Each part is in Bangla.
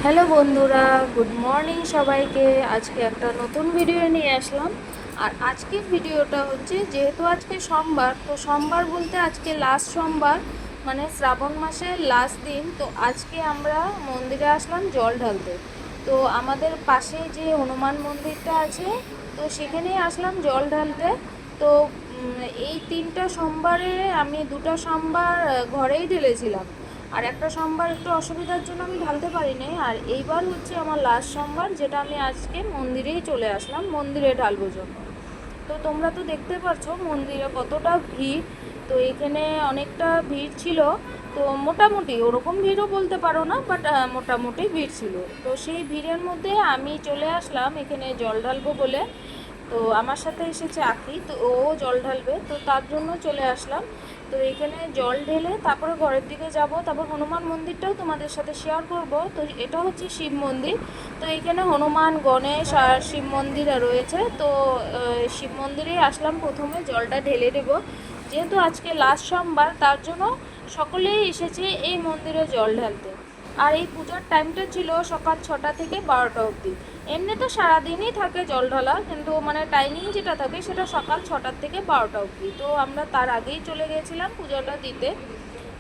হ্যালো বন্ধুরা, গুড মর্নিং সবাইকে। আজকে একটা নতুন ভিডিও নিয়ে আসলাম। আর আজকের ভিডিওটা হচ্ছে, যেহেতু আজকে সোমবার, তো সোমবার বলতে আজকে লাস্ট সোমবার, মানে শ্রাবণ মাসের লাস্ট দিন। তো আজকে আমরা মন্দিরে আসলাম জল ঢালতে। তো আমাদের পাশে যে হনুমান মন্দিরটা আছে, তো সেখানেই আসলাম জল ঢালতে। তো এই 3টা সোমবারে আমি 2টা সোমবার ঘরেই ঢেলেছিলাম। আর একটা সোমবার একটু অসুবিধার জন্য আমি ঢালতে পারিনি। আর এইবার হচ্ছে আমার লাস্ট সোমবার, যেটা আমি আজকে মন্দিরেই চলে আসলাম মন্দিরে ঢালবো জন্য। তো তোমরা তো দেখতে পাচ্ছো মন্দিরে কতটা ভিড়। তো এখানে অনেকটা ভিড় ছিল। তো মোটামুটি ওরকম ভিড়ও বলতে পারো না, বাট মোটামুটি ভিড় ছিল। তো সেই ভিড়ের মধ্যে আমি চলে আসলাম এখানে জল ঢালবো বলে। তো আমার সাথে এসেছে আখি, তো ও জল ঢালবে, তো তার জন্য চলে আসলাম। তো এখানে জল ঢেলে তারপরে ঘরের দিকে যাব। তারপর হনুমান মন্দিরটাও তোমাদের সাথে শেয়ার করব। তো এটা হচ্ছে শিব মন্দির। তো এখানে হনুমান, গণেশ আর শিব মন্দির রয়েছে। তো শিব মন্দিরেই আসলাম, প্রথমে জলটা ঢেলে দেবো। যেহেতু আজকে লাস্ট সোমবার, তার জন্য সকলেই এসেছে এই মন্দিরে জল ঢালতে। আর এই পূজার টাইমটা ছিল সকাল 6টা থেকে 12টা অবধি। এমনি তো সারাদিনই থাকে জল ঢালা, কিন্তু মানে টাইমিং যেটা থাকে সেটা সকাল 6টার থেকে 12টা অবধি। তো আমরা তার আগেই চলে গেছিলাম পূজাটা দিতে।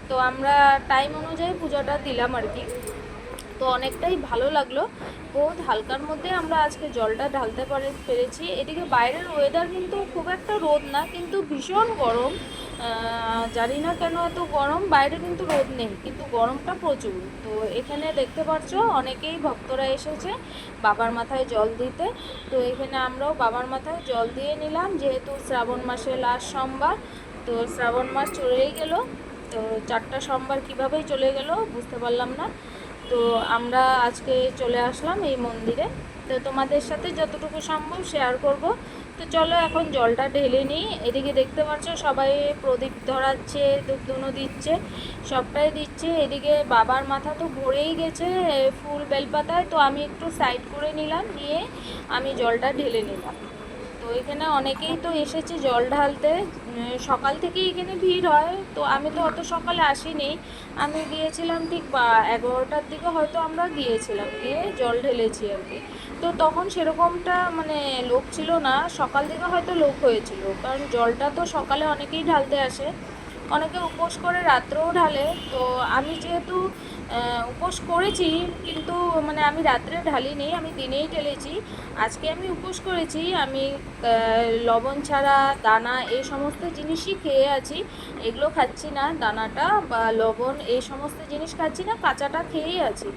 তো আমরা টাইম অনুযায়ী পূজাটা দিলাম আর কি। তো অনেকটাই ভালো লাগলো। বহুত হালকার মধ্যে আমরা আজকে জলটা ঢালতে পেরেছি। এদিকে বাইরের ওয়েদার কিন্তু খুব একটা রোদ না, কিন্তু ভীষণ গরম। জানি না কেন এত গরম, বাইরে কিন্তু রোদ নেই, কিন্তু গরমটা প্রচুর। তো এখানে দেখতে পাচ্ছ অনেকেই ভক্তরা এসেছে বাবার মাথায় জল দিতে। তো এখানে আমরাও বাবার মাথায় জল দিয়ে নিলাম, যেহেতু শ্রাবণ মাসে লাস্ট সোমবার। তো শ্রাবণ মাস চলেই গেল। তো 4টা সোমবার কীভাবেই চলে গেল বুঝতে পারলাম না। তো আমরা আজকে চলে আসলাম এই মন্দিরে। তো তোমাদের সাথে যতটুকু সম্ভব শেয়ার করব। তো চলো এখন জলটা ঢেলে নিই। এদিকে দেখতে পাচ্ছ সবাই প্রদীপ ধরাচ্ছে, ধূপধুনো দিচ্ছে, সবটাই দিচ্ছে। এদিকে বাবার মাথা তো ভরেই গেছে ফুল বেলপাতায়। তো আমি একটু সাইড করে নিলাম, নিয়ে আমি জলটা ঢেলে নিলাম। তো এখানে অনেকেই তো এসেছে জল ঢালতে। সকাল থেকেই এখানে ভিড় হয়। তো আমি তো অত সকালে আসিনি, আমি গিয়েছিলাম ঠিক 11টার দিকে হয়তো আমরা গিয়েছিলাম, গিয়ে জল ঢেলেছি আর কি। তো তখন সেরকমটা মানে লোক ছিল না, সকাল থেকে হয়তো লোক হয়েছিল, কারণ জলটা তো সকালে অনেকেই ঢালতে আসে, অনেকে উপোস করে রাত্রেও ঢালে। তো আমি যেহেতু উপোস করেছি, কিন্তু মানে আমি রাত্রে ঢালিনি, আমি দিনেই ঢেলেছি। আজকে আমি উপোস করেছি, আমি লবণ ছাড়া দানা এই সমস্ত জিনিসই খেয়ে আছি। এগুলো খাচ্ছি না, দানাটা বা লবণ এই সমস্ত জিনিস খাচ্ছি না, কাঁচাটা খেয়েই আছি।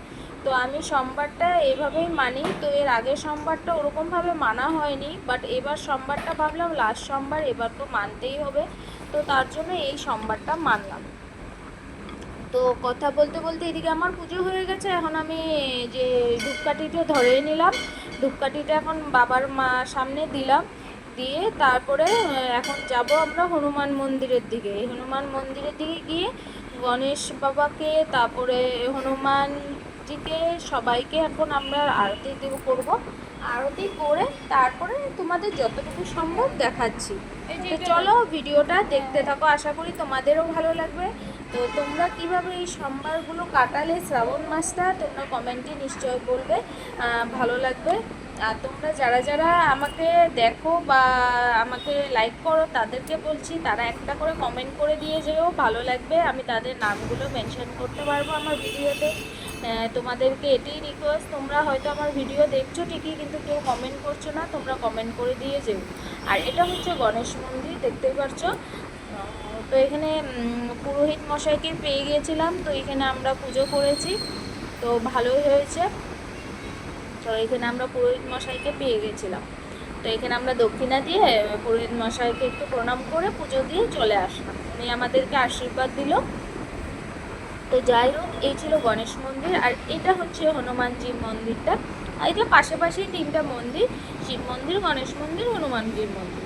তো আমি সোমবারটা এভাবেই মানি। তো এর আগের সোমবারটা ওরকমভাবে মানা হয়নি, বাট এবার সোমবারটা ভাবলাম লাস্ট সোমবার, এবার তো মানতেই হবে। তো তার জন্য এই সোমবারটা মানলাম। তো কথা বলতে বলতে এদিকে আমার পুজো হয়ে গেছে। এখন আমি যে ধূপকাঠিটা ধরে নিলাম, ধূপকাঠিটা এখন বাবার সামনে দিলাম, দিয়ে তারপরে এখন যাব আমরা হনুমান মন্দিরের দিকে। হনুমান মন্দিরের দিকে গিয়ে গণেশ বাবাকে, তারপরে হনুমানজিকে, সবাইকে এখন আমরা আরতি করবো। আরতি করে তারপরে তোমাদের যতটুকু সম্ভব দেখাচ্ছি। তো চলো ভিডিওটা দেখতে থাকো, আশা করি তোমাদেরও ভালো লাগবে। তো তোমরা কিভাবে এই সোমবারগুলো কাটালে শ্রাবণ মাসটা, তোমরা কমেন্টে নিশ্চয় বলবে, ভালো লাগবে। আর তোমরা যারা যারা আমাকে দেখো বা আমাকে লাইক করো, তাদেরকে বলছি তারা একটা করে কমেন্ট করে দিয়ে যেও, ভালো লাগবে। আমি তাদের নামগুলো মেনশন করতে পারবো আমার ভিডিওতে। তোমাদেরকে এটাই রিকোয়েস্ট, তোমরা হয়তো আমার ভিডিও দেখছো ঠিকই, কিন্তু কেউ কমেন্ট করছো না, তোমরা কমেন্ট করে দিয়ে যেও। আর এটা হচ্ছে গণেশ মন্দির, দেখতেই পাচ্ছ। তো এখানে পুরোহিত মশাইকে পেয়ে গিয়েছিলাম, তো এখানে আমরা পুজো করেছি, তো ভালোই হয়েছে। তো এখানে আমরা পুরোহিত মশাইকে পেয়ে গেছিলাম। তো এখানে আমরা দক্ষিণা দিয়ে পুরোহিত মশাইকে একটু প্রণাম করে পুজো দিয়ে চলে আসলাম, উনি আমাদেরকে আশীর্বাদ দিল। তো যাই হোক, এই ছিল গণেশ মন্দির। আর এটা হচ্ছে হনুমানজির মন্দিরটা। এটা পাশাপাশি 3টা মন্দির, শিব মন্দির, গণেশ মন্দির, হনুমানজির মন্দির।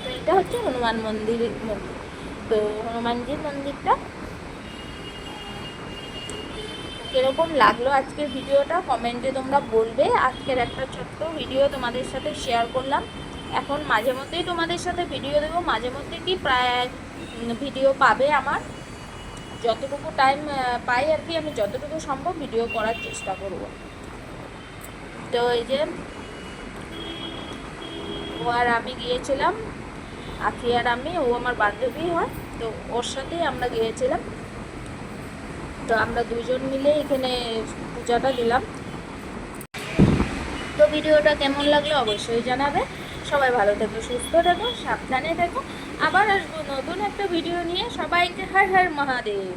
তো এটা হচ্ছে হনুমান মন্দির। তো হনুমানজির মন্দিরটা কীরকম লাগলো আজকের ভিডিওটা কমেন্টে তোমরা বলবে। আজকের একটা ছোট্ট ভিডিও তোমাদের সাথে শেয়ার করলাম। এখন মাঝে মধ্যেই তোমাদের সাথে ভিডিও দেবো, মাঝে মধ্যে কি প্রায় ভিডিও পাবে আমার, যতটুকু টাইম পাই আর কি, আমি যতটুকু সম্ভব ভিডিও করার চেষ্টা করব। তো এই যে ও আর আমি গিয়েছিলাম, আখি আর আমি, ও আমার বান্ধবী হয়, তো ওর সাথেই আমরা গিয়েছিলাম। তো আমরা দুজন মিলে এখানে পূজাটা দিলাম। তো ভিডিওটা কেমন লাগলো অবশ্যই জানাবে। সবাই ভালো থেকো, সুস্থ থেকো, সাবধানে থেকো। আবার আসবো নতুন একটা ভিডিও নিয়ে। সবাইকে হর হর মহাদেব।